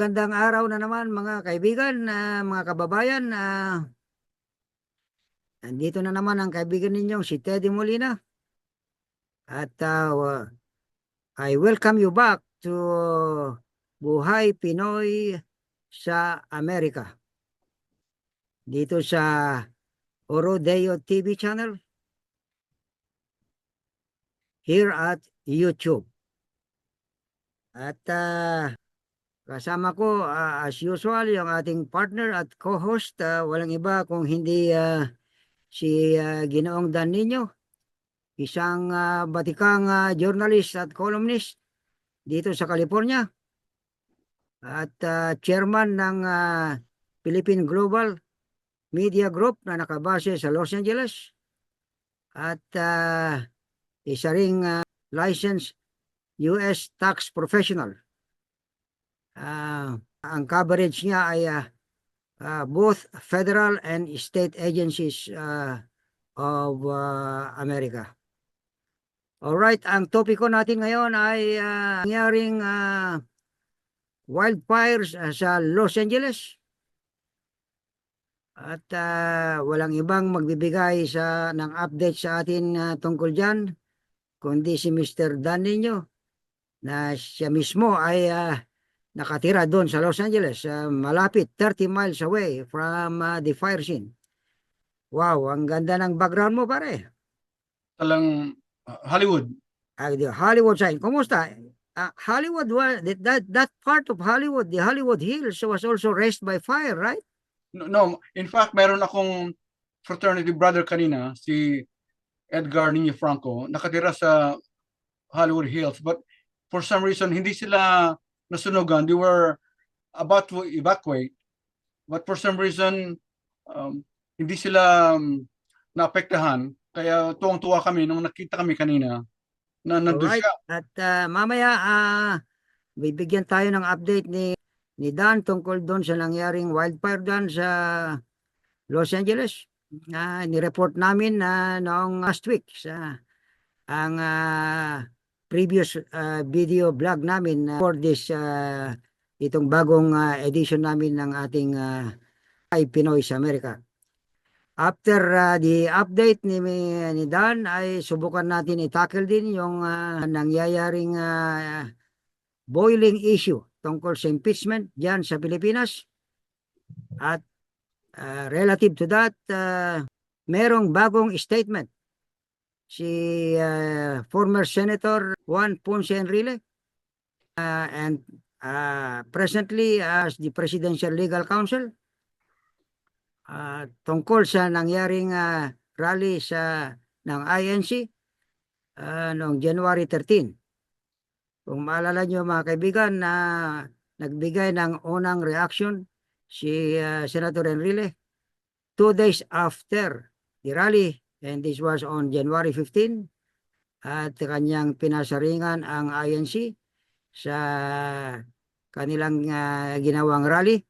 magandang araw na naman mga kaibigan, mga kababayan. Nandito na naman ang kaibigan ninyong si Teddy Molina. At I welcome you back to Buhay Pinoy sa Amerika. Dito sa Orodeo TV channel here at YouTube. At kasama ko as usual yung ating partner at co-host, walang iba kung hindi si Ginoong Dan Niño, isang batikang journalist at columnist dito sa California at chairman ng Philippine Global Media Group na nakabase sa Los Angeles at isa ring licensed US tax professional. Ang coverage niya ay both federal and state agencies of America. Alright, ang topiko natin ngayon ay nangyaring wildfires sa Los Angeles. At walang ibang magbibigay ng update sa atin tungkol dyan, kundi si Mr. Dan Niño, na siya mismo ay nakatira doon sa Los Angeles, malapit 30 miles away from the fire scene. Wow, ang ganda ng background mo, pare. Talang Hollywood. Hollywood sign. Kumusta? Hollywood, that part of Hollywood, the Hollywood Hills was also raised by fire, right? No, in fact, meron akong fraternity brother kanina, si Edgar Niño Franco, nakatira sa Hollywood Hills, but for some reason hindi sila nasunugan. They were about to evacuate, but for some reason hindi sila naapektahan. Kaya tuwang-tuwa kami nung nakita kami kanina na nandun siya. At mamaya bibigyan tayo ng update ni Dan tungkol doon sa nangyaring wildfire doon sa Los Angeles. Ni-report namin noong last week sa ang previous video blog namin for this itong bagong edition namin ng ating Pinoy sa Amerika. After the update ni Dan ay subukan natin i-tackle din yung nangyayaring boiling issue tungkol sa impeachment diyan sa Pilipinas. At relative to that, merong bagong statement si former Senator Juan Ponce Enrile and presently as the Presidential Legal Counsel tungkol sa nangyaring rally ng INC noong January 13. Kung maalala nyo mga kaibigan, nagbigay ng unang reaction si Senator Enrile 2 days after the rally, and this was on January 15, at kanyang pinasaringan ang INC sa kanilang ginawang rally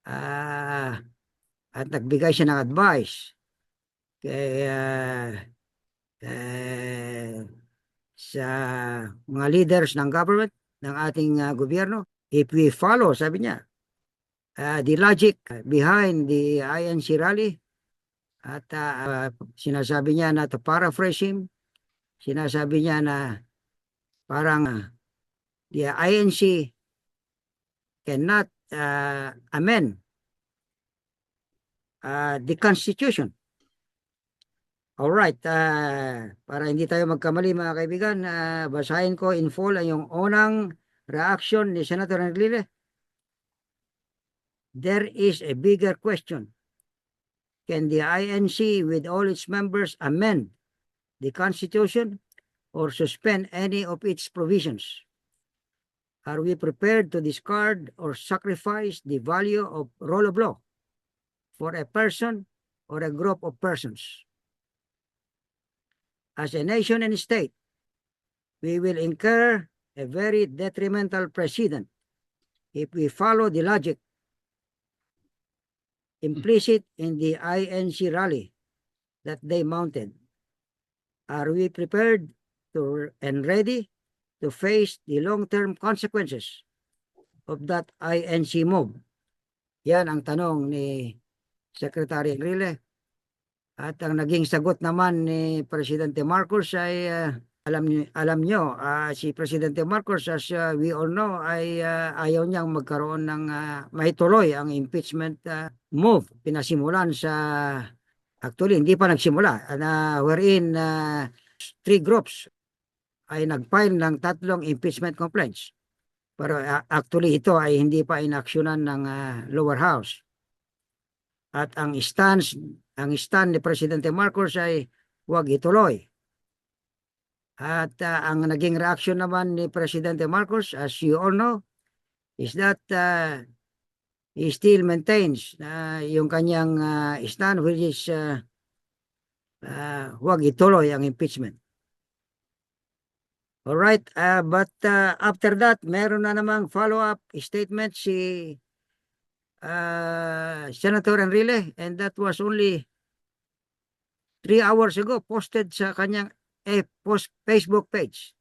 at nagbigay siya ng advice sa mga leaders ng government, ng ating gobyerno. If we follow, sabi niya, the logic behind the INC rally, at sinasabi niya na, to paraphrase him, sinasabi niya na parang the INC cannot amend the Constitution. Alright, para hindi tayo magkamali mga kaibigan, basahin ko in full ang yung unang reaction ni Senator Enrile. There is a bigger question. Can the INC with all its members amend the Constitution or suspend any of its provisions? Are we prepared to discard or sacrifice the value of rule of law for a person or a group of persons? As a nation and state, we will incur a very detrimental precedent if we follow the logic implicit in the INC rally that they mounted. Are we prepared and ready to face the long-term consequences of that INC move? Yan ang tanong ni Secretary Enrile. At ang naging sagot naman ni Presidente Marcos ay alam nyo, si Presidente Marcos, as we all know, ay ayaw niyang magkaroon ng maituloy ang impeachment move. Pinasimulan actually, hindi pa nagsimula, wherein 3 groups ay nag-file ng 3 impeachment complaints. Pero actually, ito ay hindi pa inaksyonan ng lower house. At ang stand ni Presidente Marcos ay huwag ituloy. At ang naging reaction naman ni Presidente Marcos, as you all know, is that he still maintains yung kanyang stand, which is huwag ituloy ang impeachment. Alright, but after that, meron na namang follow-up statement si Senator Enrile, and that was only 3 hours ago, posted sa kanyang Facebook page.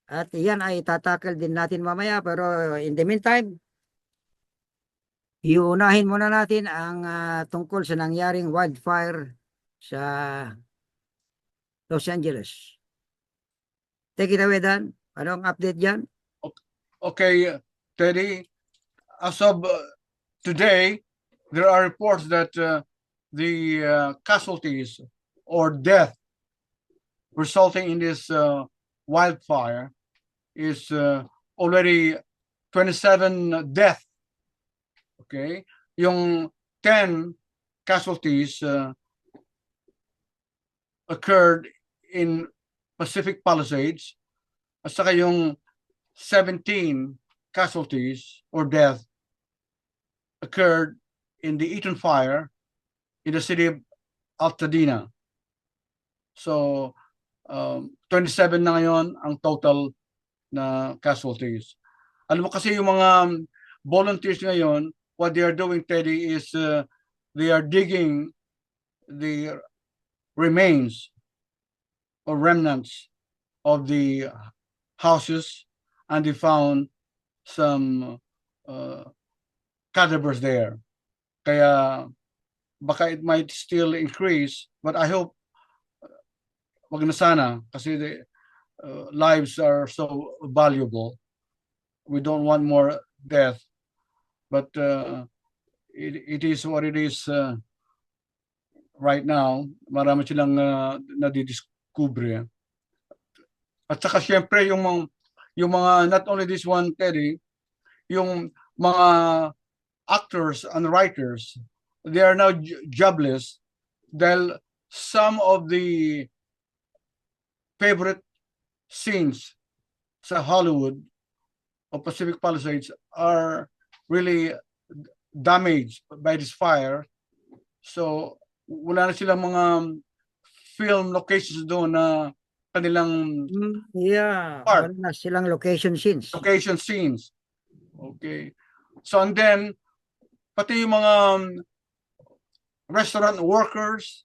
At yan ay tatakal din natin mamaya, pero in the meantime, iunahin muna natin ang tungkol sa nangyaring wildfire sa Los Angeles. Take it away, Dan. Anong update dyan? Okay, Teddy, as of today, there are reports that the casualties or death resulting in this wildfire is already 27 death. Okay, yung 10 casualties occurred in Pacific Palisades, at saka yung 17 casualties or death occurred in the Eaton fire in the city of Altadena. So 27 na ngayon ang total na casualties. Alam mo kasi yung mga volunteers ngayon, what they are doing, Teddy, is they are digging the remains or remnants of the houses, and they found some cadavers there. Kaya baka it might still increase, but I hope wag na sana, kasi the lives are so valuable. We don't want more death, but it is what it is right now. Marami silang nadidiscover. At saka syempre yung mga not only this one, Teddy, yung mga actors and writers, they are now jobless dahil some of the favorite scenes sa Hollywood o Pacific Palisades are really damaged by this fire. So wala na silang mga film locations doon na kanilang wala na silang location scenes. Okay. So and then pati yung mga restaurant workers,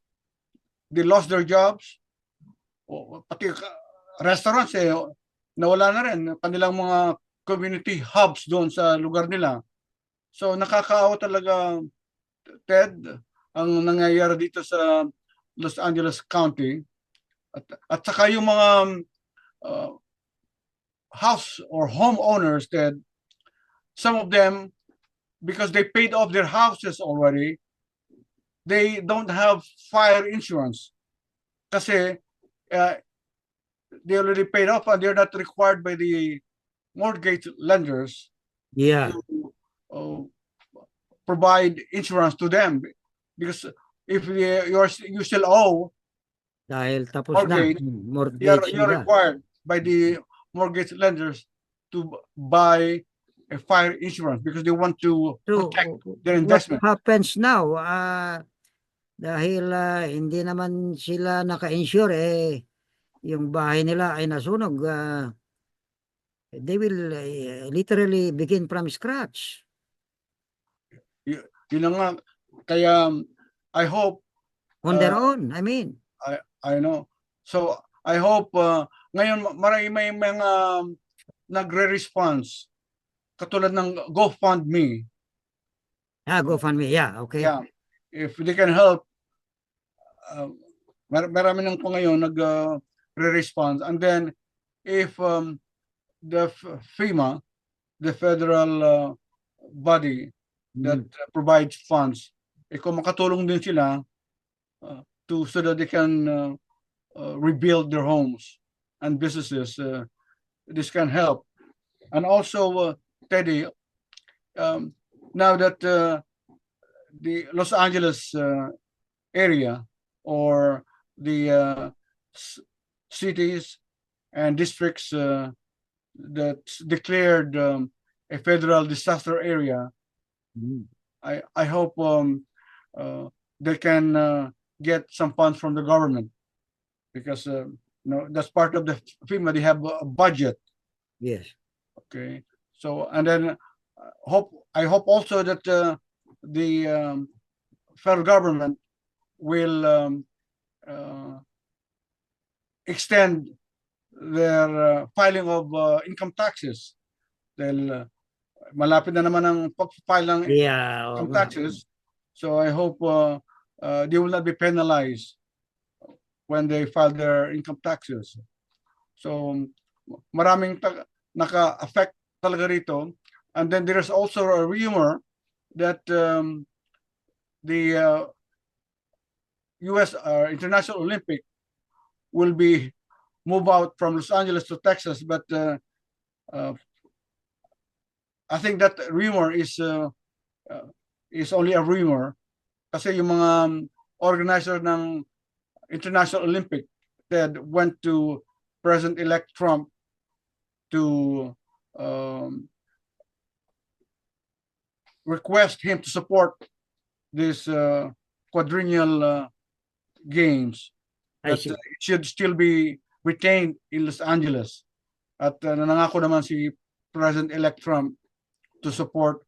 they lost their jobs. Pati restaurants nawala na rin kanilang mga community hubs doon sa lugar nila. So nakakaawa talaga, Ted, ang nangyayari dito sa Los Angeles County. At saka yung mga house or homeowners, Ted, some of them, because they paid off their houses already, they don't have fire insurance. Kasi they already paid off and they're not required by the mortgage lenders to provide insurance to them, because if you still owe dahil tapos mortgage, you're required by the mortgage lenders to buy a fire insurance because they want to protect their investment. What happens now, dahil hindi naman sila naka-insure, yung bahay nila ay nasunog, they will literally begin from scratch. Yun nga, kaya I hope on their own, I mean. I know. So I hope ngayon may mga nagre-response katulad ng GoFundMe. GoFundMe, yeah, okay. Yeah, if they can help, marami nang po ngayon re-response. And then if the FEMA, the federal body that provides funds, kung makatulong din sila so that they can rebuild their homes and businesses, this can help. And also, Teddy, now that the Los Angeles area or the cities and districts that's declared a federal disaster area, I hope they can get some funds from the government, because that's part of the FEMA. They have a budget. Yes. Okay. So, and then I hope also that the federal government will extend their filing of income taxes. Dahil malapit na naman ang pag-file ng Yeah. income taxes. So I hope they will not be penalized when they file their income taxes. So maraming naka-affect talaga rito. And then there's also a rumor that the U.S. International Olympic will be moved out from Los Angeles to Texas, but I think that rumor is only a rumor, kasi yung mga organizer ng International Olympic that went to President-elect Trump to request him to support this quadrennial games, that it should still be retained in Los Angeles. At nanangako naman si President-elect Trump to support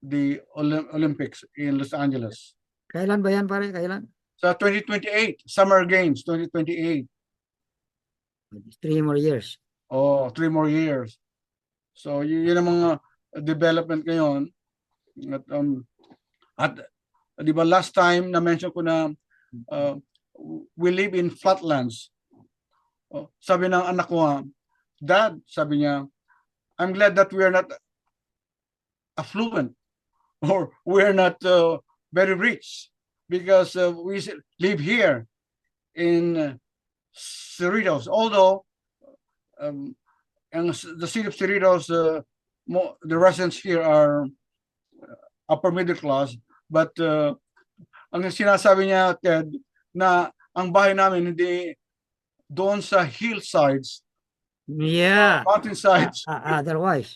the Olympics in Los Angeles. Kailan ba yan, pare? Kailan? Sa 2028, Summer Games, 2028. 3 more years. Oh, 3 more years. So yun ang mga development ngayon. At di ba last time na mention ko na we live in flatlands. Sabi ng anak ko, Dad, sabi niya, I'm glad that we are not affluent or we are not very rich, because we live here in Cerritos. Although in the city of Cerritos, the residents here are upper middle class, but ang sinasabi niya, Ted, na ang bahay namin hindi doon sa hillsides, Yeah. mountainsides. Otherwise,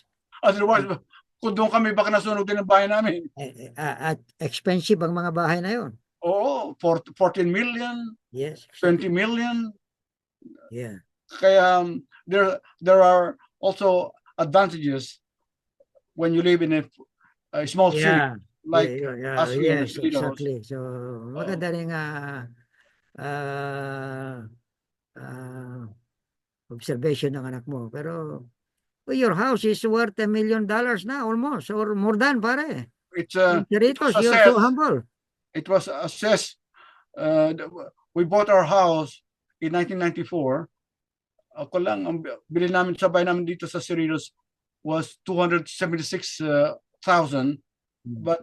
Kung doon kami, baka nasunog din ang bahay namin. at expensive ang mga bahay na yon. Oo, 14 million, Yes. 20 million. Yeah. Kaya there are also advantages when you live in a small city Yeah. like us here in Yes, Cerritos. exactly. So, maganda rin observation ng anak mo. Pero your house is worth $1 million na almost, or more than, pare. It's Cerritos, you're so humble. It was assessed. We bought our house in 1994. Ako lang, ang bili namin sa bahay namin dito sa Cerritos was 276,000. But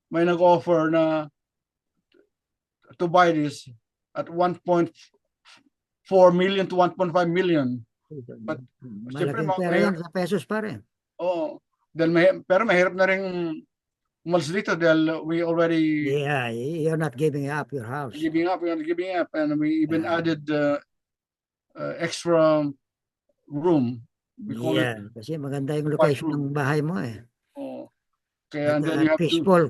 may nag-offer na to buy this at 1.4 million to 1.5 million. But malaking pera yan sa pesos, pare. Oo. Pero mahirap na rin umalis dito dahil we already you're not giving up your house. Giving up, and we even added extra room. We call it, kasi maganda yung location ng bahay mo eh. oh. Kaya, At, and then you have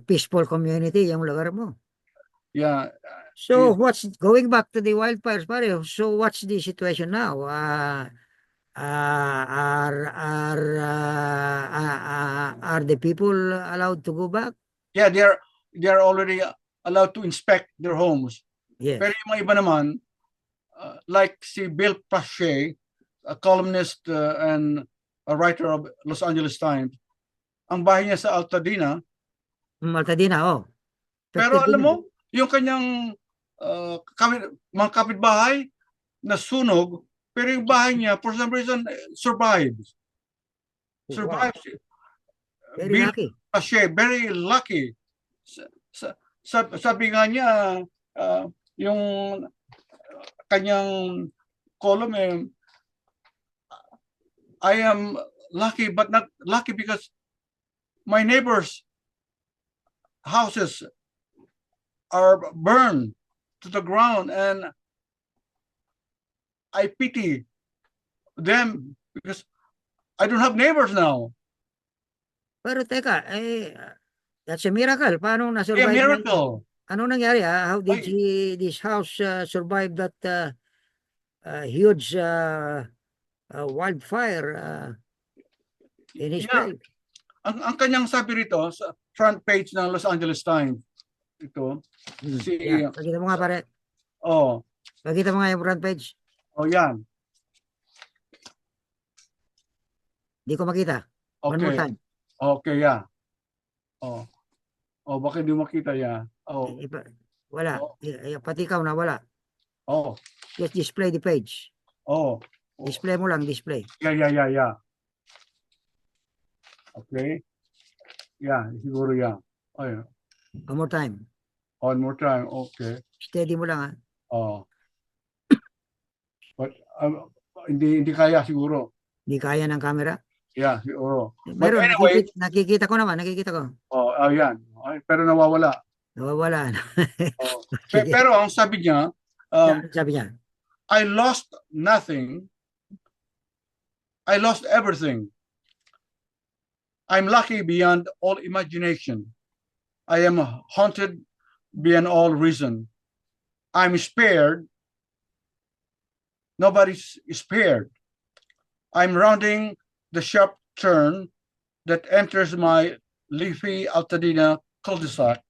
peaceful community yung lugar mo. Yeah. So what's going back to the wildfires, pare? So what's the situation now? Are the people allowed to go back? Yeah, they are already allowed to inspect their homes. Yes. Pero yung mga iba naman, like si Bill Pache, a columnist and a writer of Los Angeles Times, ang bahay niya sa Altadena. Altadena, oh. Pero Effective alam din mo, yun. yung kanyang mga kapitbahay nasunog, pero yung bahay niya, for some reason, survives. Wow, Survives. very Bill lucky. siya, very lucky. Sabi nga niya, yung kanyang column, I am lucky, but not lucky because my neighbors' houses are burned to the ground, and I pity them because I don't have neighbors now. Pero teka, that's a miracle. Paano A na-survive niya? miracle. Ano nangyari? How did this house survive that huge wildfire in his Yeah. place? Ang kanyang sabi rito sa front page ng Los Angeles Times, ito, Yeah, pakita mo nga pare. oh, Pakita mo nga yung front page. yan. Di ko makita. One more Okay. time. Okay, yeah. Bakit di makita yan? Wala. Oh. Pati ikaw na wala. Oh. Just display the page. Display mo lang, display. Yeah. Okay. Yeah, siguro yan. Yeah. One more time. One more time. Okay. Steady mo lang ha. But hindi kaya siguro. Hindi kaya ng camera. Yeah, siguro. Meron, anyway, nakikita ko naman, nakikita ko. Yan. Pero nawawala. Nawawala. Pero ang sabi niya, sabi niya, I lost nothing. I lost everything. I'm lucky beyond all imagination. I am haunted beyond all reason. I'm spared. Nobody's spared. I'm rounding the sharp turn that enters my leafy Altadena cul-de-sac,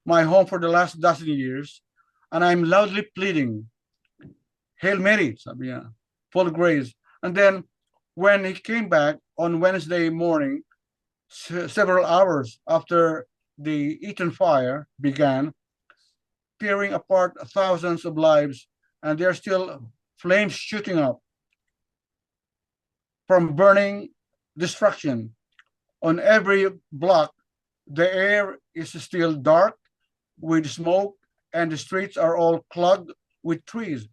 my home for the last dozen years, and I'm loudly pleading, Hail Mary, sabi niya, full grace. And then when he came back on Wednesday morning, several hours after the Eaton fire began, tearing apart thousands of lives, and there are still flames shooting up from burning destruction. On every block, the air is still dark with smoke, and the streets are all clogged with trees.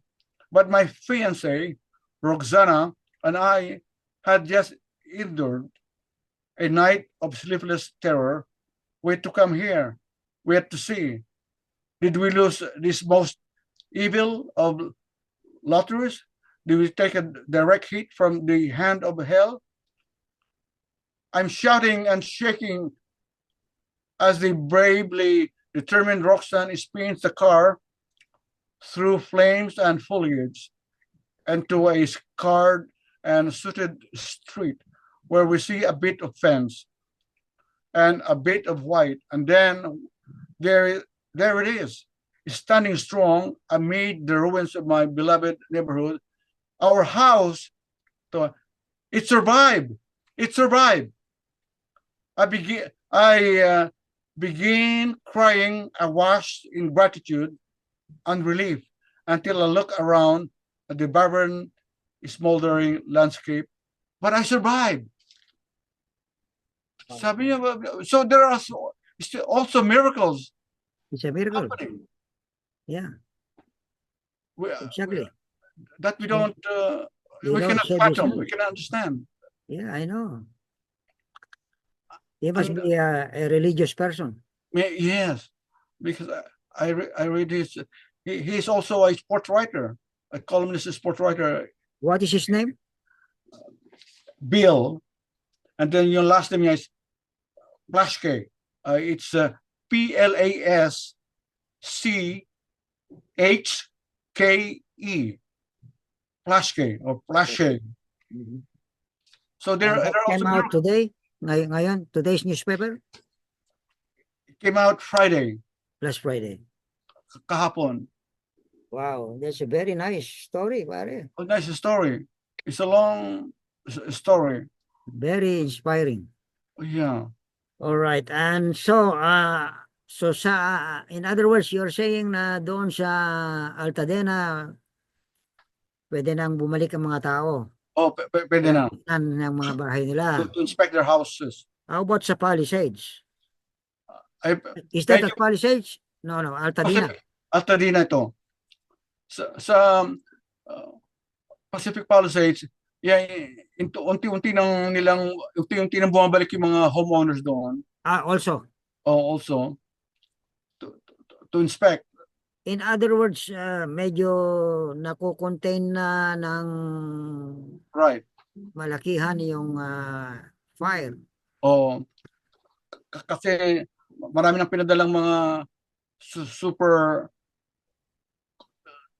But my fiancée, Roxana, and I had just endured a night of sleepless terror. We had to come here. We had to see. Did we lose this most evil of lotteries? Did we take a direct hit from the hand of hell? I'm shouting and shaking as the bravely determined Roxanne spins the car through flames and foliage and to a scarred and sooted street where we see a bit of fence and a bit of white, and then there it is, standing strong amid the ruins of my beloved neighborhood. Our house, it survived. It survived. I began crying awash in gratitude and relief until I look around at the barren, smoldering landscape. But I survived. Sabi niya, so there are also miracles. It's a miracle. Happening. Yeah. Exactly. That we don't, we cannot fathom, we cannot understand. Yeah, I know. He must be a religious person. Yes, because I read his, he's also a sports writer, a columnist, a sports writer. What is his name? Bill. And then your last name is Plaschke. It's Plaschke. Plaschke or Plaschke. So there are came out today. Ngayon, today's newspaper? It came out Friday. Last Friday. Kahapon. Wow, that's a very nice story, pare. A nice story. It's a long story. Very inspiring. Yeah. All right. And so in other words, you're saying na doon sa Altadena pwede nang bumalik ang mga tao. Oh, pwede na. Tingnan ng mga bahay nila. To inspect their houses. How about sa Palisades? Ay, Is that medyo at Palisades? No, Altadena. Altadena ito. Sa Pacific Palisades, yeah, unti-unti nang bumabalik yung mga homeowners doon. Also. Also to inspect. In other words, medyo nakocontain na ng Right. malakihan yung fire. Oh, kasi marami nang pinadalang mga super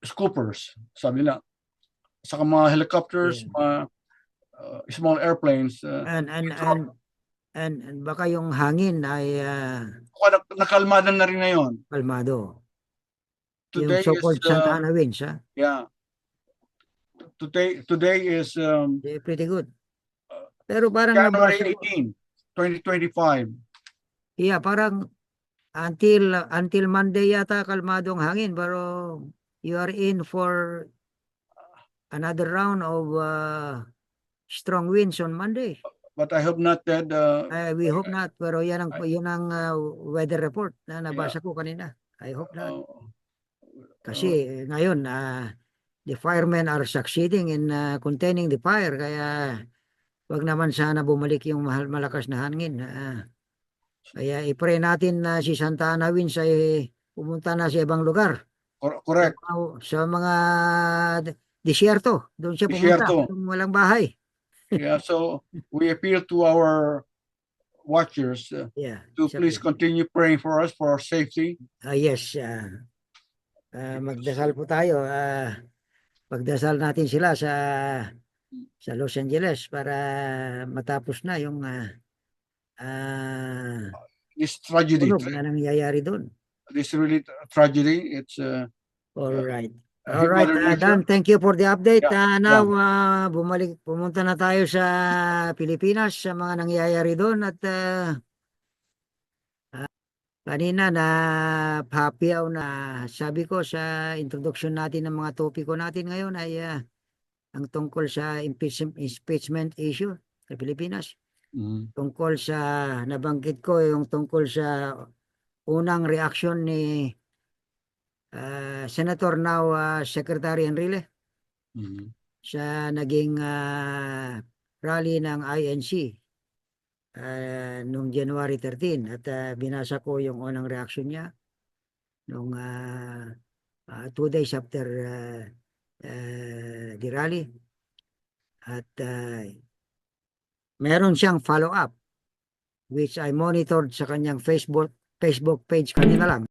scoopers, sabi nila. Saka mga helicopters, Yeah. mga small airplanes. And baka yung hangin ay Nakalmada na rin ngayon. kalmado. Today Yung so-called is Santa Ana winds, yeah. Today is pretty good. Pero parang January nabasa ko, 18, 2025. yeah, parang until Monday yata kalmado ang hangin, pero you are in for another round of strong winds on Monday. But I hope not that We hope not, pero yan ang weather report na nabasa ko kanina. I hope not. Kasi ngayon, the firemen are succeeding in containing the fire, kaya wag naman sana bumalik yung malakas na hangin. Kaya i-pray natin na si Santa Ana Winds ay pumunta na sa ibang lugar. correct. Sa mga disyerto, doon siya pumunta, Disyerto. kung walang bahay. Yeah, so we appeal to our watchers Yeah. to please continue praying for us for our safety. Yes. Magdasal po tayo. Pagdasal natin sila sa Los Angeles para matapos na yung This tragedy, tunog na nangyayari doon. this really tragedy. It's All right. a All right, Mother Nature. Dan, thank you for the update. Yeah, Now, pumunta na tayo sa Pilipinas sa mga nangyayari doon at kanina na papiaw na sabi ko sa introduction natin ng mga topiko natin ngayon ay ang tungkol sa impeachment issue sa Pilipinas. Tungkol sa nabanggit ko yung tungkol sa unang reaksyon ni Senator now Secretary Enrile sa naging rally ng INC noong January 13 at binasa ko yung unang reaksyon niya noong 2 days after the rally at meron siyang follow-up which I monitored sa kanyang Facebook page kanina lang.